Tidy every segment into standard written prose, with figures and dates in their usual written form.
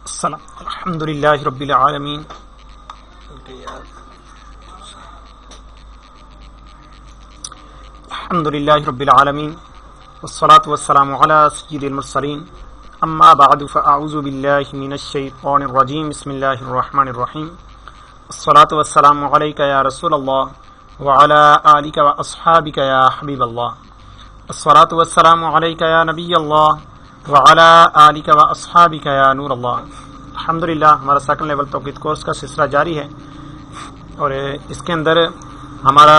الحمد للہ رب العالمین والصلاة والسلام علی سید المرسلین اما بعد فاعوذ باللہ من الشیطان الرجیم بسم اللہ الرحمن الرحیم الصلاة والسلام علیک یا رسول اللہ وعلی آلک واصحابک یا حبیب اللہ الصلاة والسلام علیک یا نبی اللہ وعلی آلک واصحابک یا نور اللہ۔ الحمدللہ ہمارا سیکنڈ لیول توحید کورس کا سلسلہ جاری ہے اور اس کے اندر ہمارا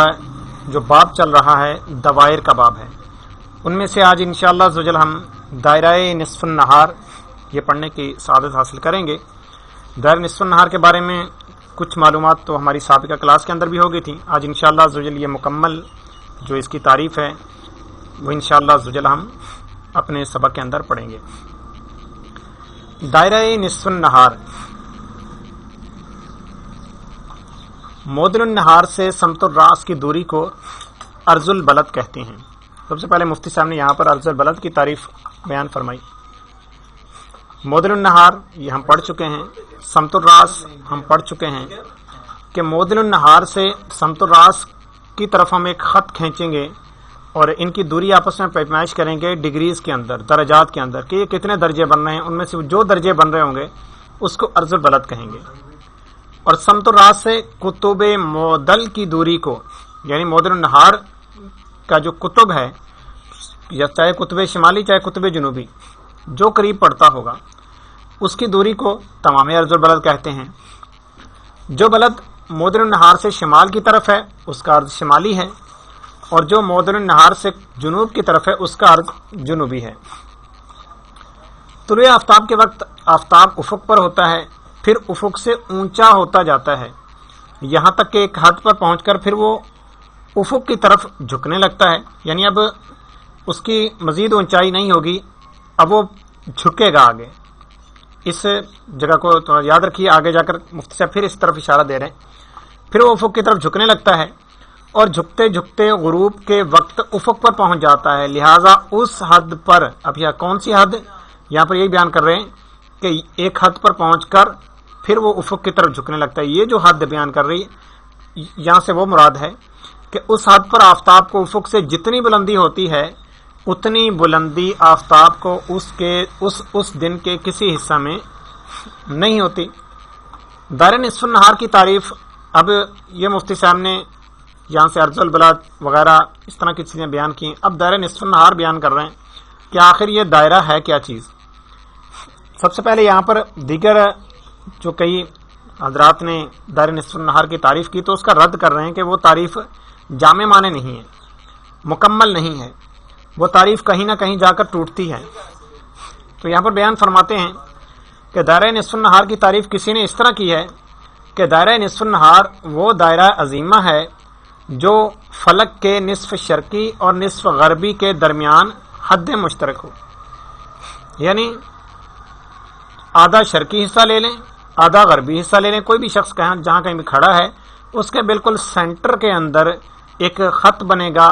جو باب چل رہا ہے دوائر کا باب ہے، ان میں سے آج انشاءاللہ زوجل ہم دائرہ نصف النہار یہ پڑھنے کی سعادت حاصل کریں گے۔ دائرہ نصف النہار کے بارے میں کچھ معلومات تو ہماری سابقہ کلاس کے اندر بھی ہو گئی تھی، آج انشاءاللہ زوجل یہ مکمل جو اس کی تعریف ہے وہ انشاءاللہ زوجل ہم اپنے سبق کے اندر پڑھیں گے۔ دائرہ نصف النہار، معدل النہار سے سمت الراس کی دوری کو عرض البلد کہتے ہیں۔ سب سے پہلے مفتی صاحب نے یہاں پر عرض البلد کی تعریف بیان فرمائی۔ معدل النہار یہ ہم پڑھ چکے ہیں، سمت الراس ہم پڑھ چکے ہیں کہ معدل النہار سے سمت الراس کی طرف ہم ایک خط کھینچیں گے اور ان کی دوری آپس میں پیمائش کریں گے ڈگریز کے اندر، درجات کے اندر، کہ یہ کتنے درجے بن رہے ہیں، ان میں سے جو درجے بن رہے ہوں گے اس کو عرض البلد کہیں گے۔ اور سمت الراس سے قطب معدل کی دوری کو، یعنی معدل النہار کا جو قطب ہے، یا چاہے قطب شمالی چاہے قطب جنوبی، جو قریب پڑتا ہوگا اس کی دوری کو تمام عرض البلد کہتے ہیں۔ جو بلد معدل النہار سے شمال کی طرف ہے اس کا عرض شمالی ہے، اور جو معدل النہار سے جنوب کی طرف ہے اس کا عرض جنوبی ہے۔ طلوع آفتاب کے وقت آفتاب افق پر ہوتا ہے، پھر افق سے اونچا ہوتا جاتا ہے یہاں تک کہ ایک حد پر پہنچ کر پھر وہ افق کی طرف جھکنے لگتا ہے، یعنی اب اس کی مزید اونچائی نہیں ہوگی، اب وہ جھکے گا آگے۔ اس جگہ کو تو یاد رکھیے، آگے جا کر مفتی صاحب پھر اس طرف اشارہ دے رہے ہیں۔ پھر وہ افق کی طرف جھکنے لگتا ہے اور جھکتے جھکتے غروب کے وقت افق پر پہنچ جاتا ہے، لہٰذا اس حد پر، اب یہ کون سی حد، یہاں پر یہی بیان کر رہے ہیں کہ ایک حد پر پہنچ کر پھر وہ افق کی طرف جھکنے لگتا ہے۔ یہ جو حد بیان کر رہی ہے یہاں سے وہ مراد ہے کہ اس حد پر آفتاب کو افق سے جتنی بلندی ہوتی ہے اتنی بلندی آفتاب کو اس دن کے کسی حصہ میں نہیں ہوتی۔ دائرہ نصف النہار کی تعریف، اب یہ مفتی صاحب نے یہاں سے عرض البلد وغیرہ اس طرح کی چیزیں بیان کی، اب دائرہ نصف النہار بیان کر رہے ہیں کہ آخر یہ دائرہ ہے کیا چیز۔ سب سے پہلے یہاں پر دیگر جو کئی حضرات نے دائرہ نصف النہار کی تعریف کی تو اس کا رد کر رہے ہیں کہ وہ تعریف جامع معنی نہیں ہے، مکمل نہیں ہے، وہ تعریف کہیں نہ کہیں جا کر ٹوٹتی ہے۔ تو یہاں پر بیان فرماتے ہیں کہ دائرہ نصف النہار کی تعریف کسی نے اس طرح کی ہے کہ دائرہ نصف النہار وہ دائرہ عظیمہ ہے جو فلک کے نصف شرقی اور نصف غربی کے درمیان حد مشترک ہو، یعنی آدھا شرقی حصہ لے لیں آدھا غربی حصہ لے لیں، کوئی بھی شخص جہاں کہیں بھی کھڑا ہے اس کے بالکل سینٹر کے اندر ایک خط بنے گا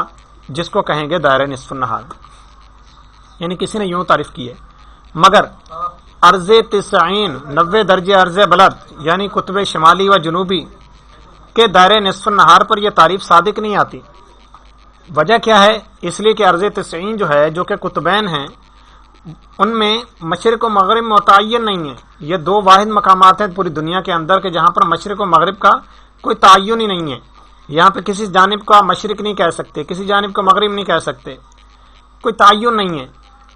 جس کو کہیں گے دائرہ نصف النہار، یعنی کسی نے یوں تعریف کی ہے۔ مگر عرض 90 درجے عرض بلد، یعنی قطب شمالی و جنوبی کہ دائرہ نصف النہار پر یہ تعریف صادق نہیں آتی۔ وجہ کیا ہے؟ اس لیے کہ عرض 90 جو ہے، جو کہ قطبین ہیں، ان میں مشرق و مغرب متعین نہیں ہے۔ یہ دو واحد مقامات ہیں پوری دنیا کے اندر کہ جہاں پر مشرق و مغرب کا کوئی تعین ہی نہیں ہے۔ یہاں پہ کسی جانب کا مشرق نہیں کہہ سکتے، کسی جانب کا مغرب نہیں کہہ سکتے، کوئی تعین نہیں ہے،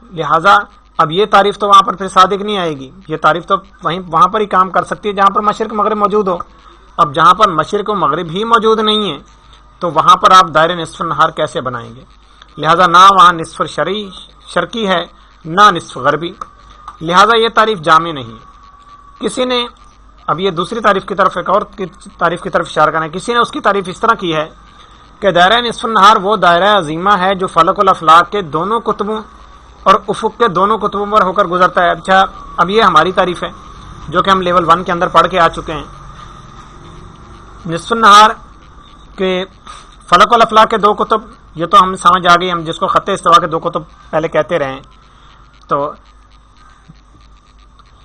لہٰذا اب یہ تعریف تو وہاں پر پھر صادق نہیں آئے گی۔ یہ تعریف تو وہاں پر ہی کام کر سکتی ہے جہاں پر مشرق مغرب موجود ہو۔ اب جہاں پر مشرق و مغرب ہی موجود نہیں ہے تو وہاں پر آپ دائرہ نصف النہار کیسے بنائیں گے؟ لہٰذا نہ وہاں نصف شرقی ہے نہ نصف غربی، لہٰذا یہ تعریف جامع نہیں ہے۔ کسی نے اب یہ دوسری تعریف کی طرف، ایک اور تعریف کی طرف اشارہ کرنا ہے، کسی نے اس کی تعریف اس طرح کی ہے کہ دائرہ نصف النہار وہ دائرہ عظیمہ ہے جو فلک الافلاک کے دونوں قطبوں اور افق کے دونوں قطبوں پر ہو کر گزرتا ہے۔ اچھا، اب یہ ہماری تعریف ہے جو کہ ہم لیول 1 کے اندر پڑھ کے آ چکے ہیں۔ نصف النہار کے فلک والافلاک کے دو قطب، یہ تو ہم سمجھ آ گئی، ہم جس کو خط استوا کے دو قطب پہلے کہتے رہے ہیں، تو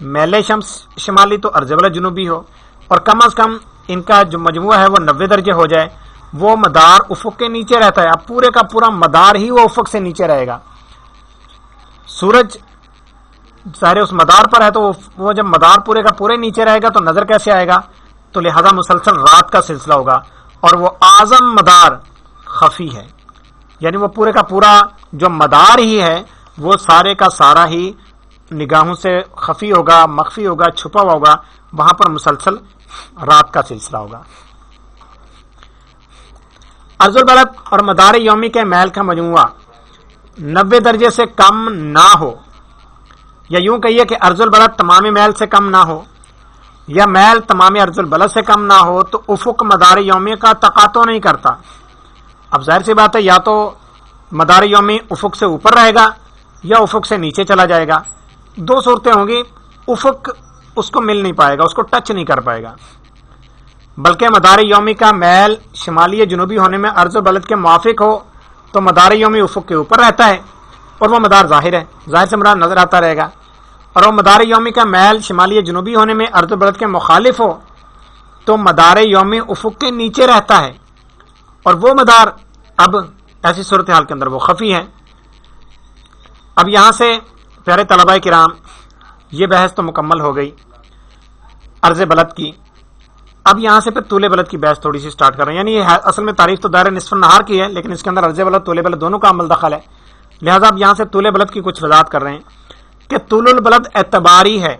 میل شمس شمالی تو ارض بلد جنوبی ہو، اور کم از کم ان کا جو مجموعہ ہے وہ 90 درجے ہو جائے، وہ مدار افق کے نیچے رہتا ہے. اب پورے کا پورا مدار ہی وہ افق سے نیچے رہے گا. سورج سارے اس مدار پر ہے، تو وہ جب مدار پورے کا پورے نیچے رہے گا تو نظر کیسے آئے گا؟ تو لہذا مسلسل رات کا سلسلہ ہوگا، اور وہ اعظم مدار خفی ہے، یعنی وہ پورے کا پورا جو مدار ہی ہے وہ سارے کا سارا ہی نگاہوں سے خفی ہوگا، مخفی ہوگا، چھپا ہوا ہوگا، وہاں پر مسلسل رات کا سلسلہ ہوگا. ارض البلد اور مدار یومی کے میل کا مجموعہ 90 درجے سے کم نہ ہو، یا یوں کہیے کہ ارض البلد تمامی میل سے کم نہ ہو، یا میل تمامی ارض البلد سے کم نہ ہو، تو افق مدار یومی کا تقاطع نہیں کرتا. اب ظاہر سی بات ہے، یا تو مدار یومی افق سے اوپر رہے گا یا افق سے نیچے چلا جائے گا. دو صورتیں ہوں گی، افق اس کو مل نہیں پائے گا، اس کو ٹچ نہیں کر پائے گا، بلکہ مدار یومی کا میل شمالی یا جنوبی ہونے میں ارض البلد کے موافق ہو تو مدار یومی افق کے اوپر رہتا ہے، اور وہ مدار ظاہر ہے، ظاہر سے مراد نظر آتا رہے گا. اور وہ مدار یومی کا میل شمالی یا جنوبی ہونے میں ارض البلد کے مخالف ہو تو مدار یومی افق کے نیچے رہتا ہے، اور وہ مدار اب ایسی صورتحال کے اندر وہ خفی ہے. اب یہاں سے پیارے طلباء کرام، یہ بحث تو مکمل ہو گئی عرض بلد کی. اب یہاں سے پھر طول بلد کی بحث تھوڑی سی سٹارٹ کر رہے ہیں. یعنی یہ اصل میں تعریف تو دائرہ نصف النہار کی ہے، لیکن اس کے اندر عرض بلد طول بلد دونوں کا عمل دخل ہے، لہذا اب یہاں سے طول بلد کی کچھ وضاحت کر رہے ہیں کہ طول البلد اعتباری ہے.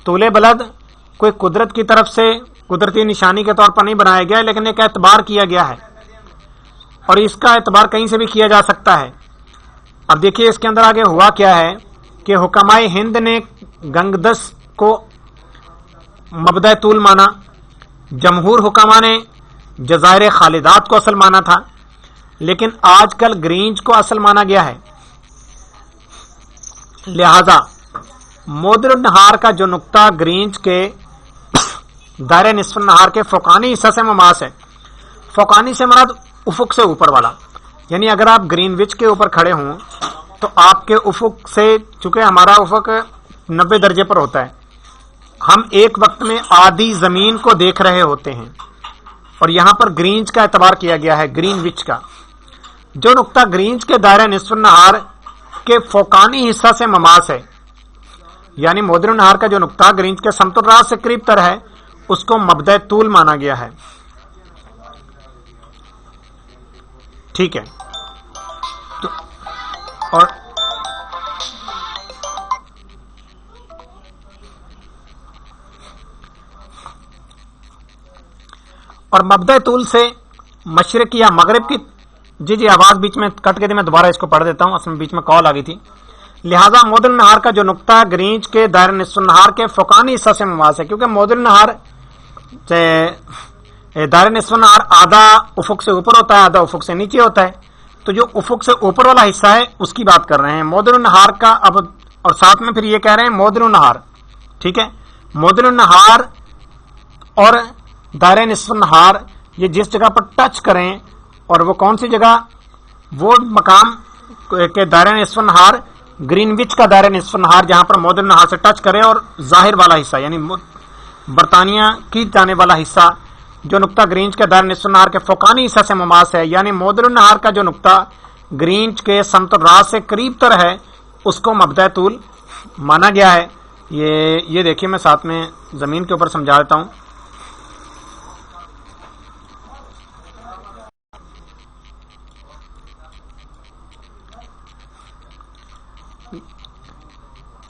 طول بلد کوئی قدرت کی طرف سے قدرتی نشانی کے طور پر نہیں بنایا گیا ہے، لیکن ایک اعتبار کیا گیا ہے، اور اس کا اعتبار کہیں سے بھی کیا جا سکتا ہے. اب دیکھیے اس کے اندر آگے ہوا کیا ہے کہ حکمائے ہند نے گنگدس کو مبدأ طول مانا، جمہور حکما نے جزائر خالدات کو اصل مانا تھا، لیکن آج کل گرینج کو اصل مانا گیا ہے. لہذا مودر النہار کا جو نقطہ گرینج کے دائرہ نصف النہار کے فوقانی حصہ سے مماس ہے، فوقانی سے مراد افق سے اوپر والا، یعنی اگر آپ گرین وچ کے اوپر کھڑے ہوں تو آپ کے افق سے، چونکہ ہمارا افق 90 درجے پر ہوتا ہے، ہم ایک وقت میں آدھی زمین کو دیکھ رہے ہوتے ہیں، اور یہاں پر گرینج کا اعتبار کیا گیا ہے، گرین وچ کا. جو نقطہ گرینج کے دائرہ نصف النہار کے فوقانی حصہ سے مماس ہے، یعنی مودر النہار کا جو نقطہ گرینج کے سمت الراس سے قریب تر ہے، اس کو مبدأ طول مانا گیا ہے. ٹھیک ہے، تو اور مبدأ طول سے مشرق یا مغرب کی، جی آواز بیچ میں کٹ گئی تھی، میں دوبارہ اس کو پڑھ دیتا ہوں، اصل میں بیچ میں کال آ گئی تھی. لہذا مودر النہار کا جو نقطہ گرینج کے دائرہ نصف النہار کے فوقانی حصہ سے مماس ہے، کیونکہ مودر النہار دائرہ نصف النہار آدھا افق سے اوپر ہوتا ہے، آدھا افق سے نیچے ہوتا ہے، تو جو افق سے اوپر والا حصہ ہے اس کی بات کر رہے ہیں مودر النہار کا. اب اور ساتھ میں پھر یہ کہہ رہے ہیں مودر النہار، ٹھیک ہے، مودر النہار اور دائرہ نصف النہار یہ جس جگہ پر ٹچ کریں، اور وہ کون سی جگہ، وہ مقام کہ دائرہ نصف النہار گرین وچ کا دائرہ نصف النہار جہاں پر مودر النہار سے ٹچ کرے، اور ظاہر والا حصہ یعنی برطانیہ کی جانے والا حصہ جو نقطہ گرینج کے دائرہ نصف النہار کے فوقانی حصہ سے مماس ہے، یعنی مودر النہار کا جو نقطہ گرینج کے سمت الراس سے قریب تر ہے، اس کو مبدأ طول مانا گیا ہے. یہ دیکھیے میں ساتھ میں زمین کے اوپر سمجھا دیتا ہوں.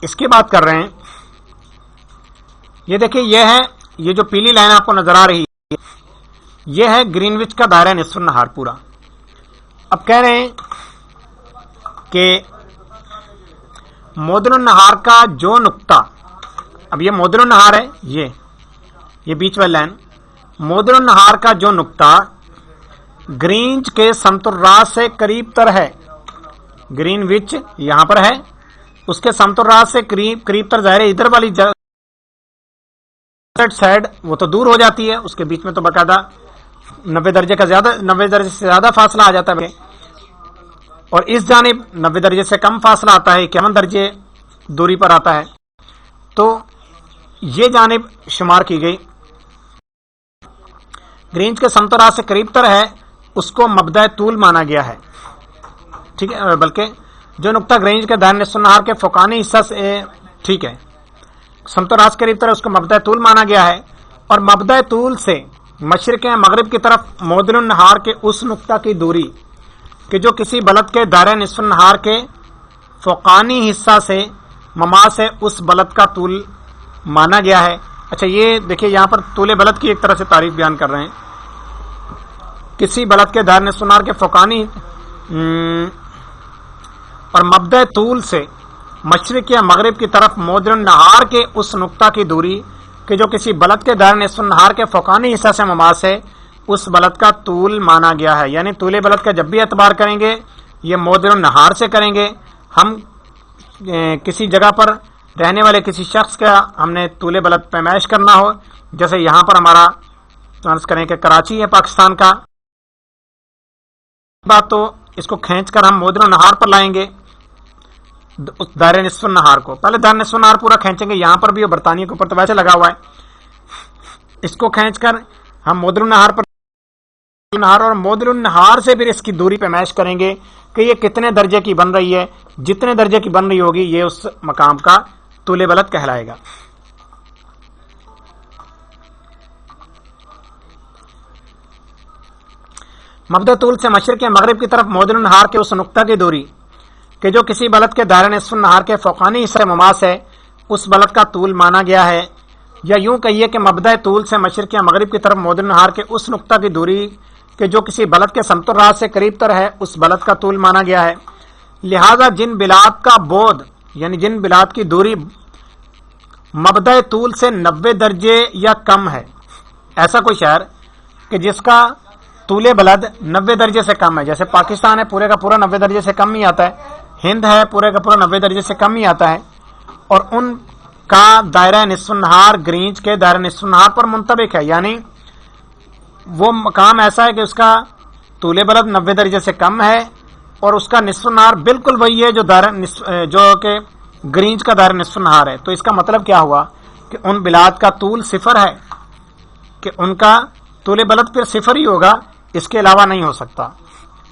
اس کی بات کر رہے ہیں، یہ دیکھیں، یہ ہے، یہ جو پیلی لائن آپ کو نظر آ رہی ہے، یہ ہے گرین وچ کا دائرہ نصف النہار پورا. اب کہہ رہے ہیں کہ مودر النہار کا جو نقطہ، اب یہ مودر النہار ہے، یہ بیچ والی لائن، مودر النہار کا جو نقطہ گرینج کے سمت الراس سے قریب تر ہے، گرین وچ یہاں پر ہے، اس کے سمت الراس سے قریب تر، ظاہر ہے ادھر والی سائڈ وہ تو دور ہو جاتی ہے، اس کے بیچ میں تو باقاعدہ 90 درجے سے زیادہ فاصلہ آ جاتا ہے، اور اس جانب 90 درجے سے کم فاصلہ آتا ہے، 51 درجے دوری پر آتا ہے. تو یہ جانب شمار کی گئی. گرینچ کے سمت و راست سے قریب تر ہے اس کو مبدأ طول مانا گیا ہے. ٹھیک ہے، بلکہ جو نقطہ گرینچ کے دائرے نصف النہار کے فوقانی حصہ سے ٹھیک ہے سمت و راست قریب تر اس کو مبدأ طول مانا گیا ہے. اور مبدأ طول سے مشرق یا مغرب کی طرف معدل النہار کے اس نقطہ کی دوری کہ جو کسی بلد کے دائرہ نصف النہار کے فوقانی حصہ سے مماس ہے اس بلد کا طول مانا گیا ہے. اچھا یہ دیکھیے یہاں پر طول بلد کی ایک طرح سے تعریف بیان کر رہے ہیں. کسی بلد کے دائرہ نصف النہار کے فوقانی اور مبدأ طول سے مشرق یا مغرب کی طرف معدل النہار کے اس نقطہ کی دوری کہ جو کسی بلد کے دائرہ نصف النہار کے فوقانی حصہ سے مماس ہے اس بلد کا طول مانا گیا ہے. یعنی طول بلد کا جب بھی اعتبار کریں گے یہ معدل النہار سے کریں گے. ہم کسی جگہ پر رہنے والے کسی شخص کا ہم نے طول بلد پیمائش کرنا ہو، جیسے یہاں پر ہمارا فرض کریں کہ کراچی ہے پاکستان کا، بات تو اس کو کھینچ کر ہم معدل النہار پر لائیں گے اس دائرہ نصف النہار کو. پہلے دائرہ نصف النہار پورا کھینچیں گے، یہاں پر بھی اور برطانیہ کے اوپر تو ویسے لگا ہوا ہے. اس کو کھینچ کر ہم معدل النہار پر اور معدل النہار سے پھر اس کی دوری پیمائش کریں گے کہ یہ کتنے درجے کی بن رہی ہے. جتنے درجے کی بن رہی ہوگی یہ اس مقام کا طول بلد کہلائے گا. مبدأ طول سے مشرق یا مغرب کی طرف معدل النہار کے اس نقطہ کی دوری کہ جو کسی بلد کے دائرہ نصف النہار کے فوقانی حصے مماس ہے اس بلد کا طول مانا گیا ہے. یا یوں کہیے کہ مبدأ طول سے مشرق یا مغرب کی طرف معدل النہار کے اس نقطہ کی دوری کہ جو کسی بلد کے سمت الراس سے قریب تر ہے اس بلد کا طول مانا گیا ہے. لہذا جن بلاد کا بعد یعنی جن بلاد کی دوری مبدأ طول سے 90 درجے یا کم ہے، ایسا کوئی شہر کہ جس کا طول بلد 90 درجے سے کم ہے، جیسے پاکستان ہے پورے کا پورا 90 درجے سے کم ہی آتا ہے، ہند ہے پورے کا پورا 90 درجے سے کم ہی آتا ہے، اور ان کا دائرہ نصف النہار گرینچ کے دائرہ نصف النہار پر منطبق ہے. یعنی وہ مقام ایسا ہے کہ اس کا طول بلد 90 درجے سے کم ہے اور اس کا نصف النہار بالکل وہی ہے جو کہ گرینچ کا دائرہ نصف النہار ہے. تو اس کا مطلب کیا ہوا کہ ان بلاد کا طول صفر ہے، کہ ان کا طول بلد پھر صفر ہی ہوگا، اس کے علاوہ نہیں ہو سکتا.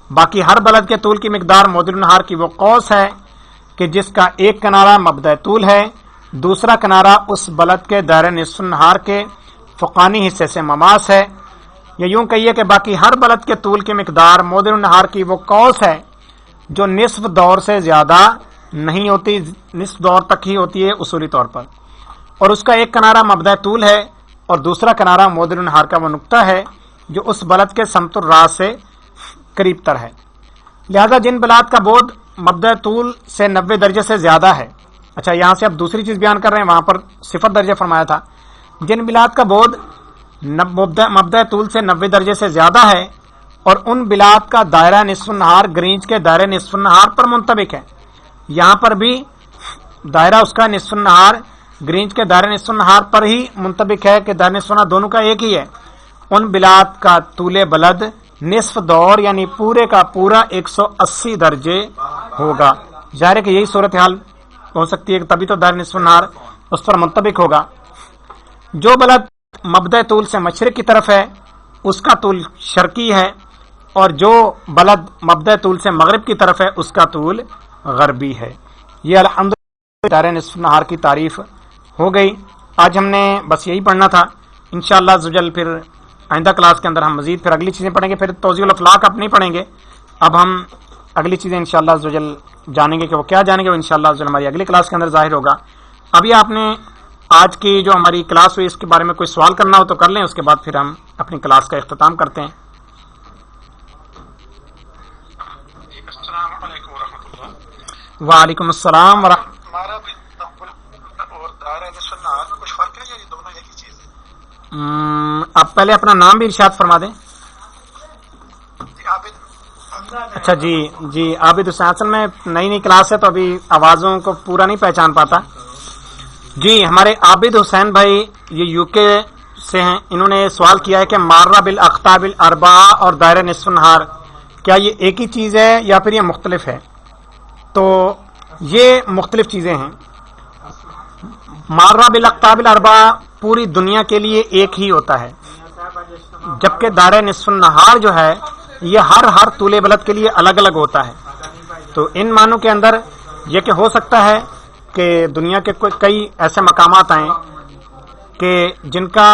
باقی ہر بلد کے طول کی مقدار معدل النہار کی وہ قوس ہے کہ جس کا ایک کنارہ مبدأ طول ہے، دوسرا کنارہ اس بلد کے دائرہ نصف النہار کے فوقانی حصے سے مماس ہے. یا یوں کہیے کہ باقی ہر بلد کے طول کی مقدار معدل النہار کی وہ قوس ہے جو نصف دور سے زیادہ نہیں ہوتی، نصف دور تک ہی ہوتی ہے اصولی طور پر، اور اس کا ایک کنارہ مبدأ طول ہے اور دوسرا کنارہ معدل النہار کا وہ نقطہ ہے جو اس بلد کے سمت الراس سے قریب تر ہے. لہذا جن بلاد کا بعد مبدأ طول سے 90 درجے سے زیادہ ہے، اچھا یہاں سے اب دوسری چیز بیان کر رہے ہیں، وہاں پر 0 درجے فرمایا تھا، جن بلاد کا بعد مبدأ طول سے 90 درجے سے زیادہ ہے اور ان بلاد کا دائرہ نصف النہار گرینچ کے دائرہ نصف النہار پر منطبق ہے. یہاں پر بھی دائرہ اس کا نصف النہار گرینچ کے دائرہ نصف النہار پر ہی منطبق ہے کہ دائرہ نصف النہار دونوں کا ایک ہی ہے. ان بلاد کا طول بلد نصف دور یعنی پورے کا پورا 180 درجے ہوگا. ظاہر ہے کہ یہی صورتحال ہو سکتی ہے کہ تبھی تو دائرہ نصف النہار اس پر منطبق ہوگا. جو بلد مبدأ طول سے مشرق کی طرف ہے اس کا طول شرقی ہے، اور جو بلد مبدأ طول سے مغرب کی طرف ہے اس کا طول غربی ہے. یہ الحمدللہ دائرہ نصف النہار کی تعریف ہو گئی. آج ہم نے بس یہی پڑھنا تھا. انشاءاللہ عزوجل پھر آئندہ کلاس کے اندر ہم مزید پھر اگلی چیزیں پڑھیں گے. پھر توضیح الافلاق اب نہیں پڑھیں گے، اب ہم اگلی چیزیں انشاءاللہ عزوجل جانیں گے کہ وہ کیا جانیں گے، وہ انشاءاللہ عزوجل ہماری اگلی کلاس کے اندر ظاہر ہوگا. ابھی آپ نے آج کی جو ہماری کلاس ہوئی اس کے بارے میں کوئی سوال کرنا ہو تو کر لیں، اس کے بعد پھر ہم اپنی کلاس کا اختتام کرتے ہیں. السلام علیکم ورحمۃ اللہ. وعلیکم السلام ورحمۃ. ہمارا بھی اور دائرہ نصف النہار میں کچھ فرق ہے یا یہ دونوں ایک ہی چیز ہے؟ آپ پہلے اپنا نام بھی ارشاد فرما دیں. جی عابد. اچھا جی عابد حسین. اصل میں نئی کلاس ہے تو ابھی آوازوں کو پورا نہیں پہچان پاتا. جی ہمارے عابد حسین بھائی یہ یو کے سے ہیں، انہوں نے سوال کیا ہے کہ مارہ بالاقطاب الاربعہ اور دائرہ نصف النہار کیا یہ ایک ہی چیز ہے یا پھر یہ مختلف ہے؟ تو یہ مختلف چیزیں ہیں. مارہ بالاقطاب الاربع پوری دنیا کے لیے ایک ہی ہوتا ہے، جبکہ دائرہ نصف النہار جو ہے یہ ہر طول بلد کے لیے الگ الگ ہوتا ہے۔ تو ان معنوں کے اندر یہ کہ ہو سکتا ہے کہ دنیا کے کئی ایسے مقامات آئیں کہ جن کا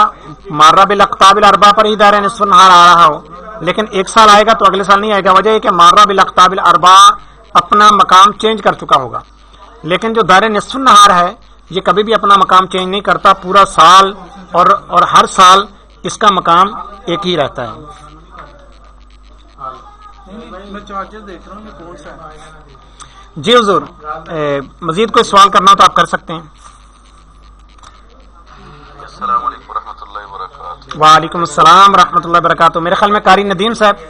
مارہ بالاقطاب الاربع پر ہی دائرہ نصف النہار آ رہا ہو، لیکن ایک سال آئے گا تو اگلے سال نہیں آئے گا۔ وجہ یہ کہ مارہ بالاقطاب الاربع اپنا مقام چینج کر چکا ہوگا، لیکن جو دائرہ نصف النہار ہے یہ کبھی بھی اپنا مقام چینج نہیں کرتا، پورا سال اور ہر سال اس کا مقام ایک ہی رہتا ہے۔ میں چارجر دیکھ رہا ہوں یہ کون سا ہے؟ جی حضور، مزید کوئی سوال کرنا ہو تو آپ کر سکتے ہیں۔ السلام علیکم ورحمۃ اللہ وبرکاتہ۔ وعلیکم السلام ورحمۃ اللہ وبرکاتہ۔ میرے خیال میں قاری ندیم صاحب۔ جی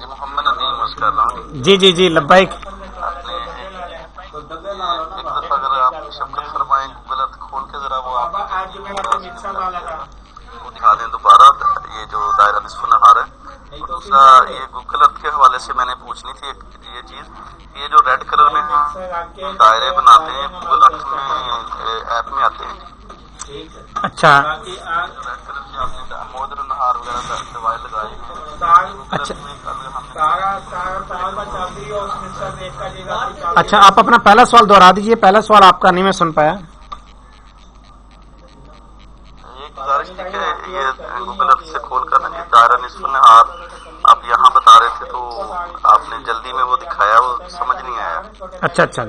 محمد ندیم عرض کر رہا ہوں۔ جی لبیک۔ آپ نے ایک دفعہ اگر آپ شفقت فرمائیں غلط کھول کے ذرا وہ آپ کو دکھا دیں دوبارہ، یہ جو دائرہ نصف النہار ہے۔ اور دوسرا یہ گوگلت کے حوالے سے میں نے پوچھنی تھی یہ چیز، یہ جو ریڈ کلر میں دائرے بناتے ہیں گوگل ارتھ میں ایپ میں آتے ہیں، اچھا ریڈ کلر کے آپ نے مودر النہار وغیرہ سوائے لگائے اچھا، آپ اپنا پہلا سوال دوہرا دیجئے، پہلا سوال آپ کا نہیں میں سن پایا۔ ایک گزارش تھی کہ یہ گوگل ارتھ سے کھول کر یہ دائرہ نصف النہار آپ یہاں بتا رہے تھے، تو آپ نے جلدی میں وہ دکھایا، وہ سمجھ نہیں آیا۔ اچھا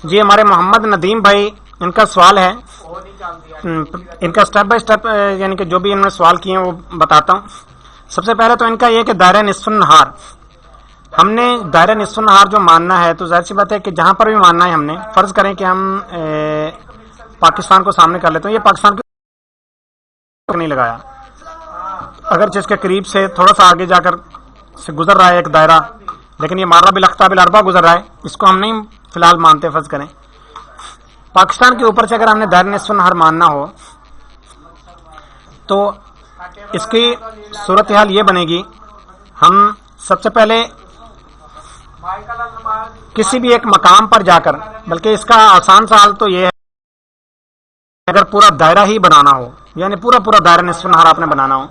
جی، ہمارے محمد ندیم بھائی ان کا سوال ہے، ان کا سٹیپ بائی سٹیپ یعنی کہ جو بھی انہوں نے سوال کیے ہیں وہ بتاتا ہوں۔ سب سے پہلے تو ان کا یہ کہ دائرہ نصف النہار، ہم نے دائرہ نصف النہار جو ماننا ہے تو ظاہر سی بات ہے کہ جہاں پر بھی ماننا ہے ہم نے، فرض کریں کہ ہم پاکستان کو سامنے کر لیتے ہیں، یہ پاکستان کی نہیں لگایا، اگرچہ اس کے قریب سے تھوڑا سا آگے جا کر سے گزر رہا ہے ایک دائرہ، لیکن یہ مارہ بالاقطاب الاربع گزر رہا ہے، اس کو ہم نہیں فی الحال مانتے۔ فرض کریں پاکستان کے اوپر سے اگر ہم نے دائرہ نصف النہار ماننا ہو تو اس کی صورتحال یہ بنے گی، ہم سب سے پہلے کسی بھی ایک مقام پر جا کر، بلکہ اس کا آسان سا حل تو یہ ہے اگر پورا دائرہ ہی بنانا ہو، یعنی پورا دائرہ نصف النہار آپ نے بنانا ہو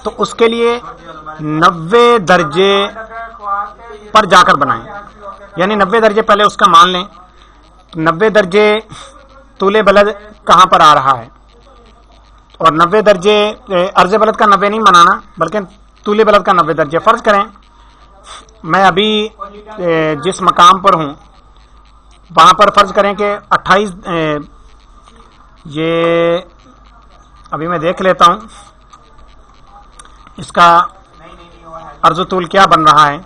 تو اس کے لیے 90 درجے پر جا کر بنائیں، یعنی 90 درجے پہلے اس کا مان لیں، 90 درجے طول بلد کہاں پر آ رہا ہے، اور 90 درجے عرض بلد کا 90 نہیں بنانا بلکہ طول بلد کا 90 درجے۔ فرض کریں میں ابھی جس مقام پر ہوں وہاں پر فرض کریں کہ 28 یہ ابھی میں دیکھ لیتا ہوں اس کا عرض و طول کیا بن رہا ہے۔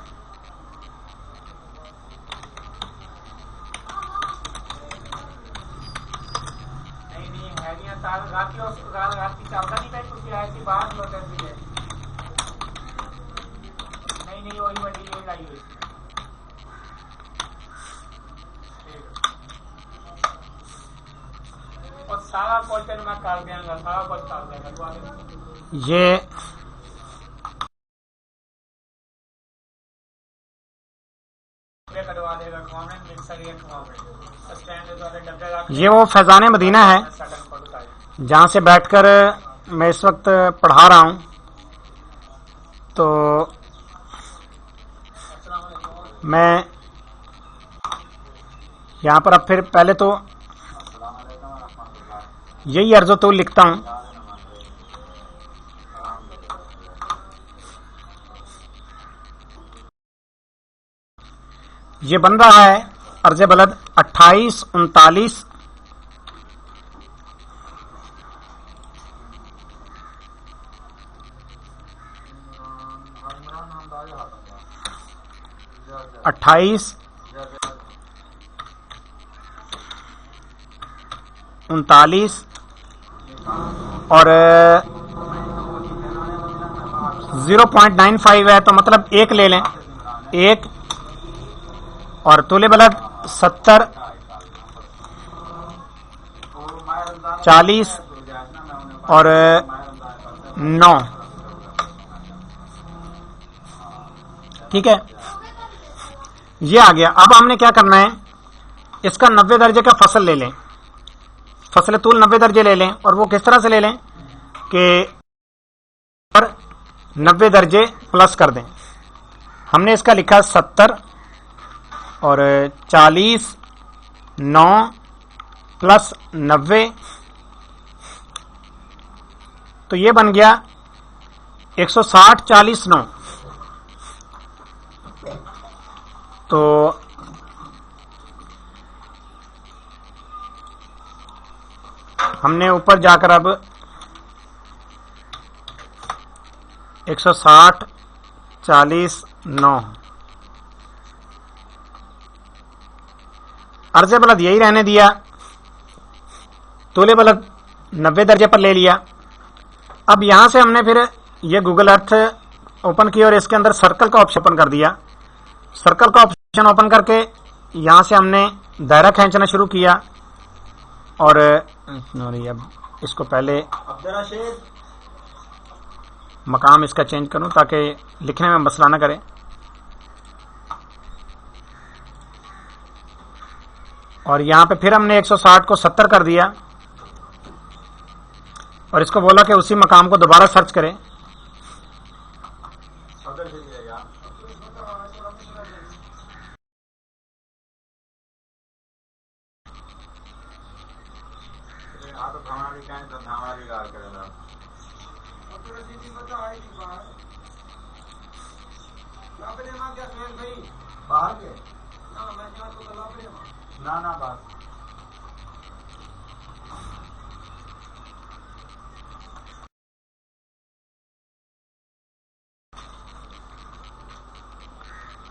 یہ وہ فیضان مدینہ ہے جہاں سے بیٹھ کر میں اس وقت پڑھا رہا ہوں، تو میں یہاں پر اب پھر پہلے تو یہی عرض و طول لکھتا ہوں، یہ بن رہا ہے عرض بلد 28 39 28 39 اور 0.95 ہے، تو مطلب ایک لے لیں، ایک، اور طول بلد 70 40 اور 9، ٹھیک ہے، یہ آ گیا۔ اب ہم نے کیا کرنا ہے، اس کا 90 درجے کا فصل لے لیں، فصل طول 90 درجے لے لیں، اور وہ کس طرح سے لے لیں کہ 90 درجے پلس کر دیں. ہم نے اس کا لکھا 70 اور 40 9 پلس 90، تو یہ بن گیا 160 40 9. تو ہم نے اوپر جا کر اب 160 40 9 عرض بلد یہی رہنے دیا، طول بلد 90 درجے پر لے لیا. اب یہاں سے ہم نے پھر یہ گوگل ارتھ اوپن کیا اور اس کے اندر سرکل کا آپشن اوپن کر دیا. سرکل کا آپشن اوپن کر کے یہاں سے ہم نے دائرہ کھینچنا شروع کیا، اور اب اس کو پہلے مقام اس کا چینج کروں تاکہ لکھنے میں مسئلہ نہ کرے. اور یہاں پہ پھر ہم نے 160 کو 70 کر دیا اور اس کو بولا کہ اسی مقام کو دوبارہ سرچ کرے.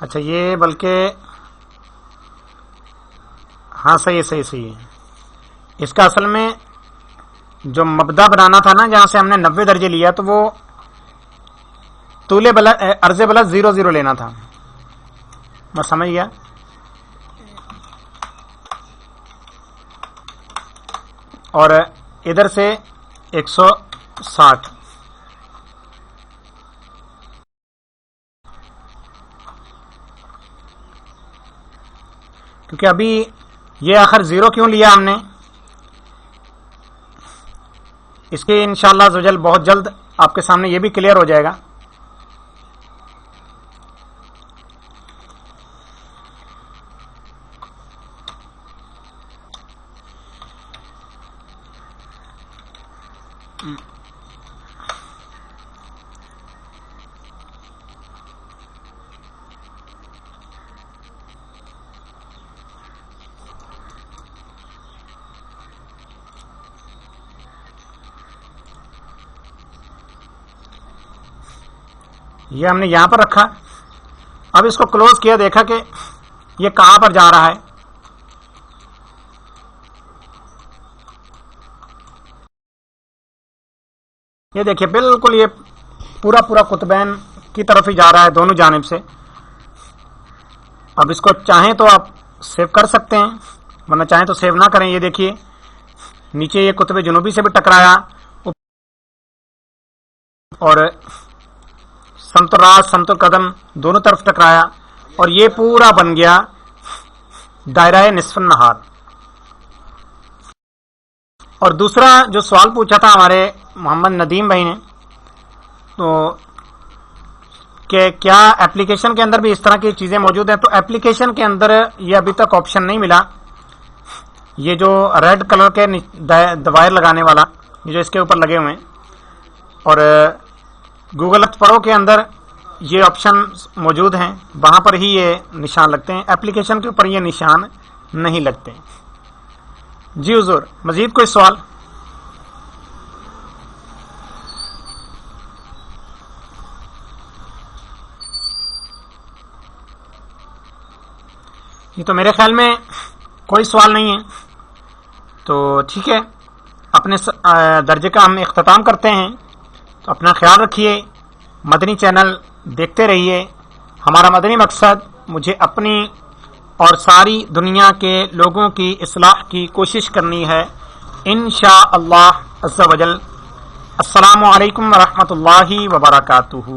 اچھا یہ بلکہ ہاں صحیح ہے. اس کا اصل میں جو مبدا بنانا تھا نا، جہاں سے ہم نے 90 درجے لیا، تو وہ طول بلد عرض بلد 0 0 لینا تھا. میں سمجھ گیا. اور ادھر سے 160. کیونکہ ابھی یہ آخر 0 کیوں لیا ہم نے، اس کے انشاءاللہ عزوجل بہت جلد آپ کے سامنے یہ بھی کلیئر ہو جائے گا. یہ ہم نے یہاں پر رکھا. اب اس کو کلوز کیا، دیکھا کہ یہ کہاں پر جا رہا ہے. یہ دیکھیے بالکل یہ پورا قطبین کی طرف ہی جا رہا ہے، دونوں جانب سے. اب اس کو چاہیں تو آپ سیو کر سکتے ہیں، ورنہ چاہیں تو سیو نہ کریں. یہ دیکھیے نیچے یہ قطب جنوبی سے بھی ٹکرایا اور سمت راست سمت قدم دونوں طرف ٹکرایا، اور یہ پورا بن گیا دائرہ نصف النہار. اور دوسرا جو سوال پوچھا تھا ہمارے محمد ندیم بھائی نے، تو کہ کیا ایپلیکیشن کے اندر بھی اس طرح کی چیزیں موجود ہیں، تو ایپلیکیشن کے اندر یہ ابھی تک آپشن نہیں ملا. یہ جو ریڈ کلر کے دوائر لگانے والا جو اس کے اوپر لگے ہوئے ہیں، اور گوگل ارتھ پرو کے اندر یہ آپشن موجود ہیں، وہاں پر ہی یہ نشان لگتے ہیں. ایپلیکیشن کے اوپر یہ نشان نہیں لگتے. جی حضور، مزید کوئی سوال؟ یہ تو میرے خیال میں کوئی سوال نہیں ہے. تو ٹھیک ہے، اپنے درجے کا ہم اختتام کرتے ہیں. تو اپنا خیال رکھیے، مدنی چینل دیکھتے رہیے. ہمارا مدنی مقصد مجھے اپنی اور ساری دنیا کے لوگوں کی اصلاح کی کوشش کرنی ہے انشاءاللہ عز و جل. السلام علیکم ورحمۃ اللہ وبرکاتہ.